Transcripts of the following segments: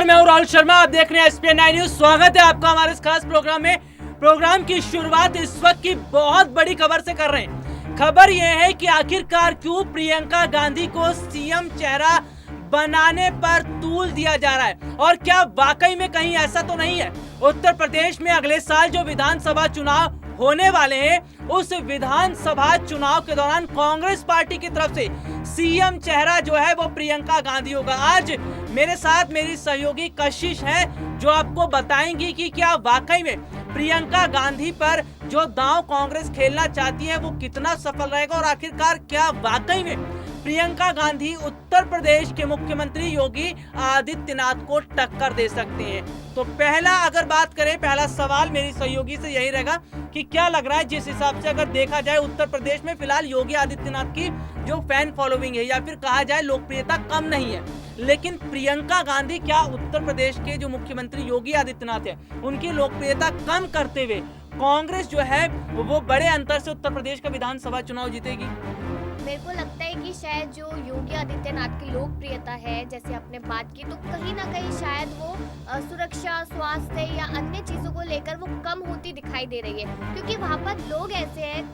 मैं हूं राहुल शर्मा, आप देख रहे हैं SPN9 न्यूज। स्वागत है आपका हमारे इस खास प्रोग्राम में। प्रोग्राम की शुरुआत इस वक्त की बहुत बड़ी खबर से कर रहे हैं। खबर यह है कि आखिरकार क्यों प्रियंका गांधी को सीएम चेहरा बनाने पर तूल दिया जा रहा है, और क्या वाकई में कहीं ऐसा तो नहीं है उत्तर प्रदेश में अगले साल जो विधानसभा चुनाव होने वाले हैं, उस विधानसभा चुनाव के दौरान कांग्रेस पार्टी की तरफ से सीएम चेहरा जो है वो प्रियंका गांधी होगा। आज मेरे साथ मेरी सहयोगी कशिश है जो आपको बताएंगी कि क्या वाकई में प्रियंका गांधी पर जो दांव कांग्रेस खेलना चाहती है वो कितना सफल रहेगा, और आखिरकार क्या वाकई में प्रियंका गांधी उत्तर प्रदेश के मुख्यमंत्री योगी आदित्यनाथ को टक्कर दे सकते हैं। तो पहला सवाल मेरी सहयोगी से यही रहेगा कि क्या लग रहा है, जिस हिसाब से अगर देखा जाए उत्तर प्रदेश में फिलहाल योगी आदित्यनाथ की जो फैन फॉलोइंग है या फिर कहा जाए लोकप्रियता कम नहीं है, लेकिन प्रियंका गांधी क्या उत्तर प्रदेश के जो मुख्यमंत्री योगी आदित्यनाथ है उनकी लोकप्रियता कम करते हुए कांग्रेस जो है वो बड़े अंतर से उत्तर प्रदेश का विधानसभा चुनाव जीतेगी? मेरे को लगता है कि शायद जो योगी आदित्यनाथ की लोकप्रियता है, जैसे आपने बात की, तो कहीं ना कहीं शायद वो सुरक्षा, स्वास्थ्य या अन्य चीज़ों को लेकर वो कम होती दिखाई दे रही है, क्योंकि वहाँ पर लोग ऐसे हैं,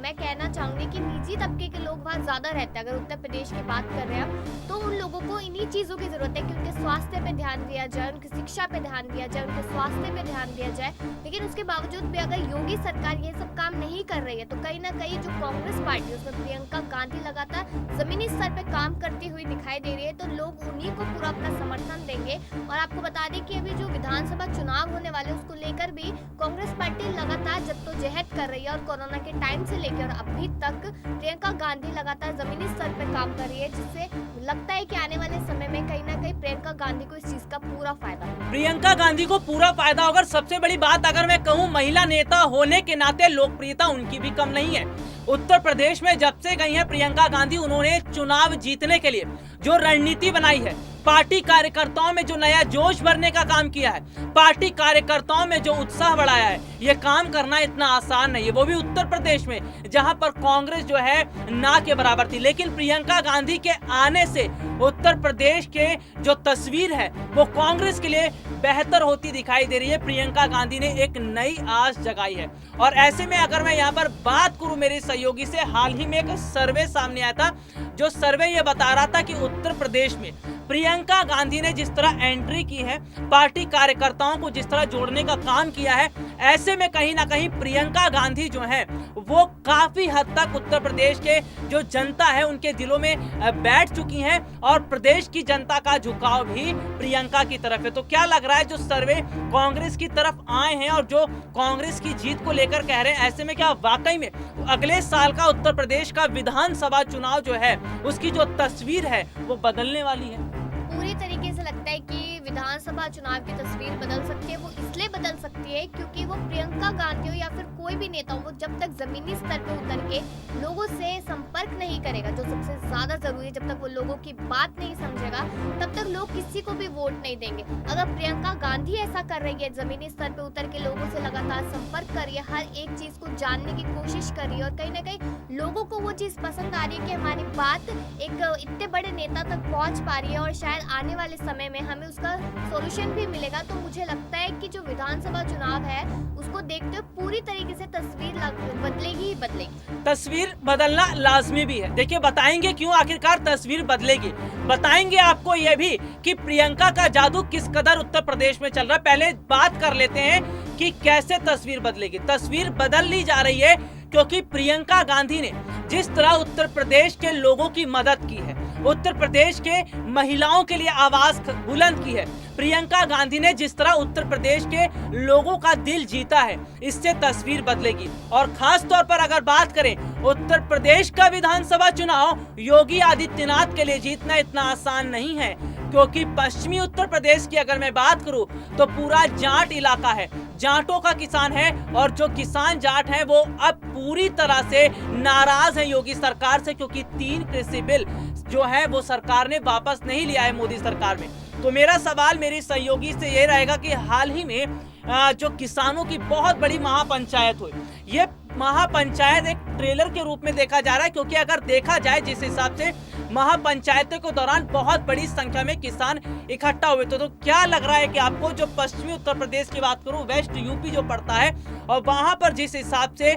मैं कहना चाहूँगी कि निजी तबके के लोग वहाँ ज़्यादा रहते हैं। अगर उत्तर प्रदेश की बात कर रहे हैं तो उन लोगों को इन्हीं चीज़ों की ज़रूरत है कि उनके स्वास्थ्य पे ध्यान दिया जाए, उनकी शिक्षा पे ध्यान दिया जाए, उनके स्वास्थ्य पे ध्यान दिया जाए। लेकिन उसके बावजूद भी अगर योगी सरकार ये सब काम नहीं कर रही है तो कहीं ना कहीं जो कांग्रेस पार्टी, उसमें प्रियंका गांधी लगातार जमीनी स्तर पे काम करती हुई दिखाई दे रही है, तो लोग उन्हीं को पूरा अपना समर्थन देंगे। और आपको बता दें कि अभी जो विधानसभा चुनाव होने वाले उसको लेकर भी कांग्रेस पार्टी लगातार जद्दोजहद कर रही है, और कोरोना के टाइम से लेकर अभी तक प्रियंका गांधी लगातार जमीनी स्तर पे काम कर रही है, जिससे लगता है कि आने वाले समय में कहीं ना कहीं प्रियंका गांधी को इस चीज का पूरा फायदा होगा। प्रियंका गांधी को पूरा फायदा होगा। सबसे बड़ी बात अगर मैं कहूँ, महिला नेता होने के नाते लोकप्रियता उनकी भी कम नहीं है। उत्तर प्रदेश में जब से गई है प्रियंका गांधी, उन्होंने चुनाव जीतने के लिए जो रणनीति बनाई है, पार्टी कार्यकर्ताओं में जो नया जोश भरने का काम किया है, पार्टी कार्यकर्ताओं में जो उत्साह बढ़ाया है, ये काम करना इतना आसान नहीं है, वो भी उत्तर प्रदेश में जहां पर कांग्रेस जो है ना के बराबर थी। लेकिन प्रियंका गांधी के आने से उत्तर प्रदेश के जो तस्वीर है वो कांग्रेस के लिए बेहतर होती दिखाई दे रही है। प्रियंका गांधी ने एक नई आस जगाई है, और ऐसे में अगर मैं यहाँ पर बात करूं मेरे सहयोगी से, हाल ही में एक सर्वे सामने आया था, जो सर्वे ये बता रहा था कि उत्तर प्रदेश में प्रियंका गांधी ने जिस तरह एंट्री की है, पार्टी कार्यकर्ताओं को जिस तरह जोड़ने का काम किया है, ऐसे में कहीं ना कहीं प्रियंका गांधी जो है वो काफी हद तक उत्तर प्रदेश के जो जनता है उनके दिलों में बैठ चुकी हैं, और प्रदेश की जनता का झुकाव भी प्रियंका की तरफ है। तो क्या लग रहा है, जो सर्वे कांग्रेस की तरफ आए हैं और जो कांग्रेस की जीत को लेकर कह रहे हैं, ऐसे में क्या वाकई में अगले साल का उत्तर प्रदेश का विधानसभा चुनाव जो है उसकी जो तस्वीर है वो बदलने वाली है? पूरी तरीके से लगता है कि विधानसभा चुनाव की तस्वीर बदल सकती है। वो इसलिए बदल सकती है क्योंकि वो प्रियंका गांधी हो या फिर कोई भी नेता हो, वो जब तक जमीनी स्तर पे उतर के लोगों से संपर्क नहीं करेगा, जो सबसे ज्यादा जरूरी है, जब तक वो लोगों की बात नहीं समझेगा तब तक लोग किसी को भी वोट नहीं देंगे। अगर प्रियंका गांधी ऐसा कर रही है, जमीनी स्तर पे उतर के लोगों से लगातार संपर्क कर रही है, हर एक चीज को जानने की कोशिश कर रही है, और कहीं ना कहीं लोगों को वो चीज पसंद आ रही है कि हमारी बात एक इतने बड़े नेता तक पहुंच पा रही है, और शायद आने वाले समय में हमें उसका सॉल्यूशन भी मिलेगा। तो मुझे लगता है कि जो विधानसभा चुनाव है उसको देखते हुए पूरी तरीके से तस्वीर बदलेगी ही बदलेगी। तस्वीर बदलना लाजमी भी है। देखिए, बताएंगे क्यों आखिरकार तस्वीर बदलेगी, बताएंगे आपको ये भी कि प्रियंका का जादू किस कदर उत्तर प्रदेश में चल रहा है। पहले बात कर लेते हैं कि कैसे तस्वीर बदलेगी। तस्वीर बदल ली जा रही है क्योंकि प्रियंका गांधी ने जिस तरह उत्तर प्रदेश के लोगों की मदद की है, उत्तर प्रदेश के महिलाओं के लिए आवाज बुलंद की है, प्रियंका गांधी ने जिस तरह उत्तर प्रदेश के लोगों का दिल जीता है, इससे तस्वीर बदलेगी। और खास तौर पर अगर बात करें, उत्तर प्रदेश का विधानसभा चुनाव योगी आदित्यनाथ के लिए जीतना इतना आसान नहीं है, क्योंकि पश्चिमी उत्तर प्रदेश की अगर मैं बात करूं तो पूरा जाट इलाका है, जाटों का किसान है, और जो किसान जाट है वो अब पूरी तरह से नाराज है योगी सरकार से, क्योंकि 3 कृषि बिल जो है वो सरकार ने वापस नहीं लिया है मोदी सरकार में। तो मेरा सवाल मेरी सहयोगी से ये रहेगा कि हाल ही में जो किसानों की बहुत बड़ी महापंचायत हुई, ये महापंचायत एक ट्रेलर के रूप में देखा जा रहा है, क्योंकि अगर देखा जाए जिस हिसाब से महापंचायतों के दौरान बहुत बड़ी संख्या में किसान इकट्ठा हुए तो क्या लग रहा है कि आपको, जो पश्चिमी उत्तर प्रदेश की बात करूं, वेस्ट यूपी जो पड़ता है, और वहां पर जिस हिसाब से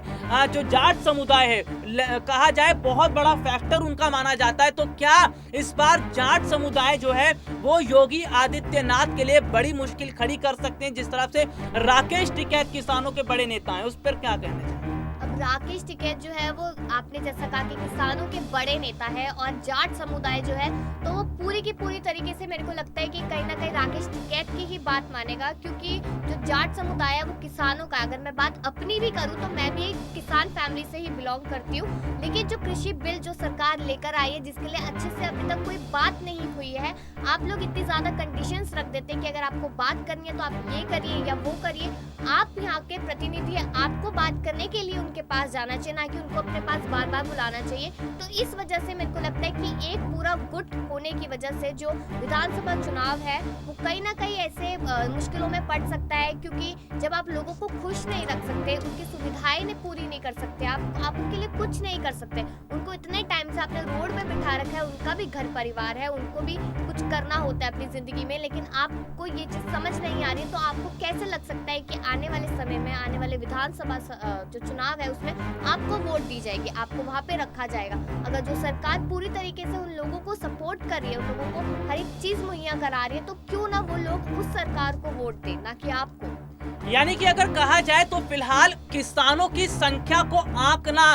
जो जाट समुदाय है कहा जाए बहुत बड़ा फैक्टर उनका माना जाता है, तो क्या इस बार जाट समुदाय जो है वो योगी आदित्यनाथ के लिए बड़ी मुश्किल खड़ी कर सकते हैं? जिस तरह से राकेश टिकैत किसानों के बड़े नेता हैं, उस पर क्या कहना चाहिए? अब राकेश टिकैत जो है वो आपने जैसा कहा कि किसानों के बड़े नेता है और जाट समुदाय जो है तो वो पूरी की पूरी तरीके से मेरे को लगता है कि कहीं ना कहीं राकेश टिकैत की ही बात मानेगा, क्योंकि जो जाट समुदाय है वो किसानों का, अगर मैं बात अपनी भी करूँ तो मैं भी एक किसान फैमिली से ही बिलोंग करती हूँ, लेकिन जो कृषि बिल जो सरकार लेकर आई है जिसके लिए अच्छे से अभी तक कोई बात नहीं हुई है, आप लोग इतनी ज्यादा कंडीशंस रख देते हैं कि अगर आपको बात करनी है तो आप ये करिए या वो करिए। आप यहाँ के प्रतिनिधि है, आपको बात करने के लिए उनके पास जाना चाहिए, ना कि उनको अपने पास बार बार बुलाना चाहिए। तो इस वजह से मेरे को लगता है कि एक पूरा गुट होने की वजह से जो विधानसभा चुनाव है वो कहीं ना कहीं ऐसे मुश्किलों में पड़ सकता है, क्योंकि जब आप लोगों को खुश नहीं रख सकते, उनकी सुविधाएं नहीं पूरी नहीं कर सकते, आप उनके लिए कुछ नहीं कर सकते, उनको इतने टाइम से आपने रोड पे बिठा रखा है, उनका भी घर परिवार है, उनको भी कुछ करना होता है अपनी जिंदगी में, लेकिन आपको ये चीज समझ नहीं आ रही, तो आपको कैसे लग सकता है कि आने वाले समय में, आने वाले विधानसभा जो चुनाव है उसमें आपको वोट दी जाएगी, आपको वहाँ पे रखा जाएगा? अगर जो सरकार पूरी तरीके से उन लोगों को सपोर्ट कर रही है, उन लोगों को हर एक चीज मुहैया करा रही है, तो क्यों ना वो लोग उस सरकार को वोट दें, ना कि आपको। यानी कि अगर कहा जाए तो फिलहाल किसानों की संख्या को आंकना,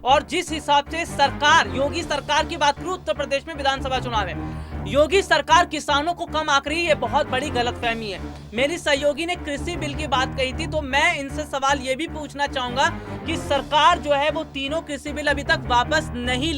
और जिस हिसाब से सरकार, योगी सरकार की बात करूं, उत्तर प्रदेश में विधानसभा चुनाव है, योगी सरकार किसानों को कम आंक रही है, ये बहुत बड़ी गलतफहमी है। मेरी सहयोगी ने कृषि बिल की बात कही थी, तो मैं इनसे सवाल ये भी पूछना चाहूंगा कि सरकार जो है वो तीनों कृषि बिल अभी तक वापस नहीं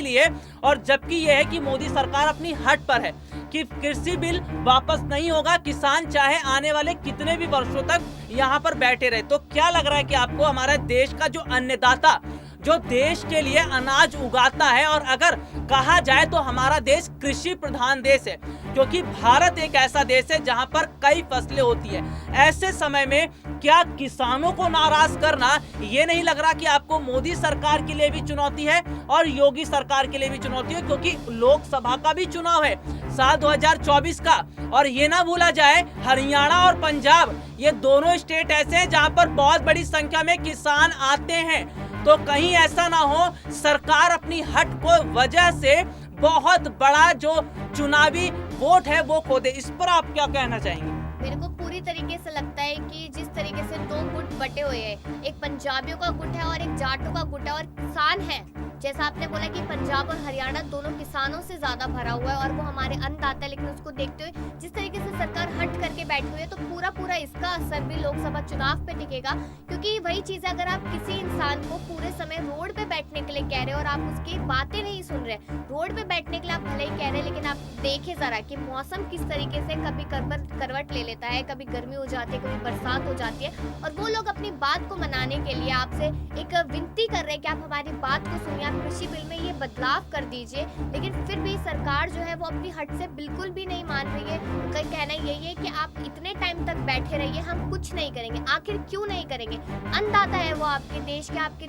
लिए, और जबकि ये है कि मोदी सरकार अपनी हट पर है कि कृषि बिल वापस नहीं होगा, किसान चाहे आने वाले कितने भी वर्षों तक यहाँ पर बैठे रहे। तो क्या लग रहा है कि आपको, हमारा देश का जो अन्नदाता, जो देश के लिए अनाज उगाता है, और अगर कहा जाए तो हमारा देश कृषि प्रधान देश है, क्योंकि भारत एक ऐसा देश है जहां पर कई फसलें होती है, ऐसे समय में क्या किसानों को नाराज करना ये नहीं लग रहा कि आपको मोदी सरकार के लिए भी चुनौती है और योगी सरकार के लिए भी चुनौती है? क्योंकि लोकसभा का भी चुनाव है साल 2024 का, और ये ना भूला जाए हरियाणा और पंजाब, ये दोनों स्टेट ऐसे हैं जहां पर बहुत बड़ी संख्या में किसान आते हैं, तो कहीं ऐसा ना हो सरकार अपनी हट को वजह से बहुत बड़ा जो चुनावी वोट है वो खो दे। इस पर आप क्या कहना चाहेंगे? मेरे को पूरी तरीके से लगता है कि जिस तरीके से दो गुट बटे हुए हैं, एक पंजाबियों का गुट है और एक जाटों का गुट है, और किसान है, जैसा आपने बोला कि पंजाब और हरियाणा दोनों किसानों से ज्यादा भरा हुआ है और वो हमारे अन्नदाता है, लेकिन उसको देखते हुए जिस तरीके से सरकार हट करके बैठी हुई है, तो पूरा इसका असर भी लोकसभा चुनाव पे दिखेगा। क्योंकि वही चीज है, अगर आप किसी इंसान को पूरे समय रोड पे बैठने के लिए कह रहे हो और आप उसकी बातें नहीं सुन रहे, रोड पे बैठने के लिए आप भले ही कह रहे हैं, लेकिन आप देखे जरा कि मौसम किस तरीके से कभी करवट ले लेता है, कभी गर्मी हो जाती है, कभी बरसात हो जाती है, और वो लोग अपनी बात को मनाने के लिए आपसे एक विनती कर रहे हैं कि आप हमारी बात को सुनिए, आप कृषि बिल में ये बदलाव कर दीजिए, लेकिन फिर भी सरकार जो है वो अपनी हट से बिल्कुल भी नहीं मान रही है। उनका कहना यही है कि आप इतने टाइम तक बैठे रहिए, हम कुछ नहीं करेंगे। आखिर क्यों नहीं करेंगे? अन्नदाता है वो आपके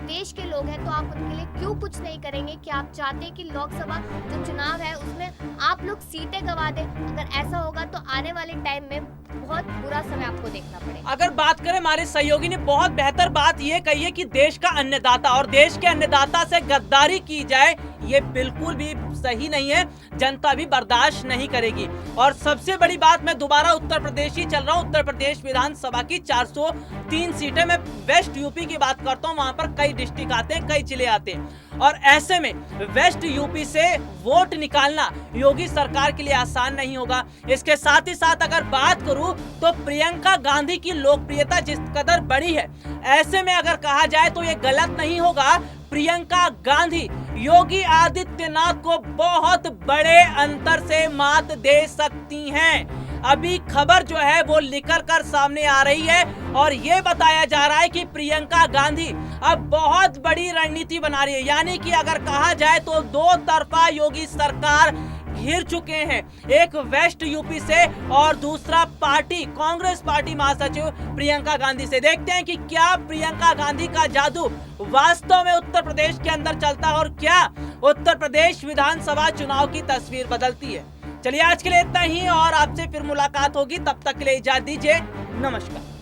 देश के लोग हैं, तो आप उनके लिए क्यों कुछ नहीं करेंगे? कि आप चाहते हैं कि लोकसभा जो चुनाव है उसमें आप लोग सीटें गवा दें? अगर ऐसा होगा तो आने वाले टाइम में बहुत बुरा समय आपको देखना पड़ेगा। अगर बात करें, हमारे सहयोगी ने बहुत बेहतर बात ये कही है कि देश का अन्नदाता, और देश के अन्नदाता से गद्दारी की जाए ये बिल्कुल भी सही नहीं है, जनता भी बर्दाश्त नहीं करेगी। और सबसे बड़ी बात, मैं दोबारा उत्तर प्रदेश ही चल रहा हूँ, उत्तर प्रदेश विधानसभा की 403 सीटें, मैं वेस्ट यूपी की बात करता हूँ, वहां पर कई डिस्ट्रिक्ट आते हैं, कई जिले आते हैं, और ऐसे में वेस्ट यूपी से वोट निकालना योगी सरकार के लिए आसान नहीं होगा। इसके साथ ही साथ अगर बात करूं तो प्रियंका गांधी की लोकप्रियता जिस कदर बढ़ी है, ऐसे में अगर कहा जाए तो ये गलत नहीं होगा, प्रियंका गांधी योगी आदित्यनाथ को बहुत बड़े अंतर से मात दे सकती हैं। अभी खबर जो है वो निकल कर सामने आ रही है और ये बताया जा रहा है कि प्रियंका गांधी अब बहुत बड़ी रणनीति बना रही है। यानी कि अगर कहा जाए तो दो तरफा योगी सरकार घिर चुके हैं। एक वेस्ट यूपी से और दूसरा पार्टी कांग्रेस पार्टी महासचिव प्रियंका गांधी से। देखते हैं कि क्या प्रियंका गांधी का जादू वास्तव में उत्तर प्रदेश के अंदर चलता है और क्या उत्तर प्रदेश विधानसभा चुनाव की तस्वीर बदलती है। चलिए आज के लिए इतना ही और आपसे फिर मुलाकात होगी, तब तक के लिए इजाजत दीजिए, नमस्कार।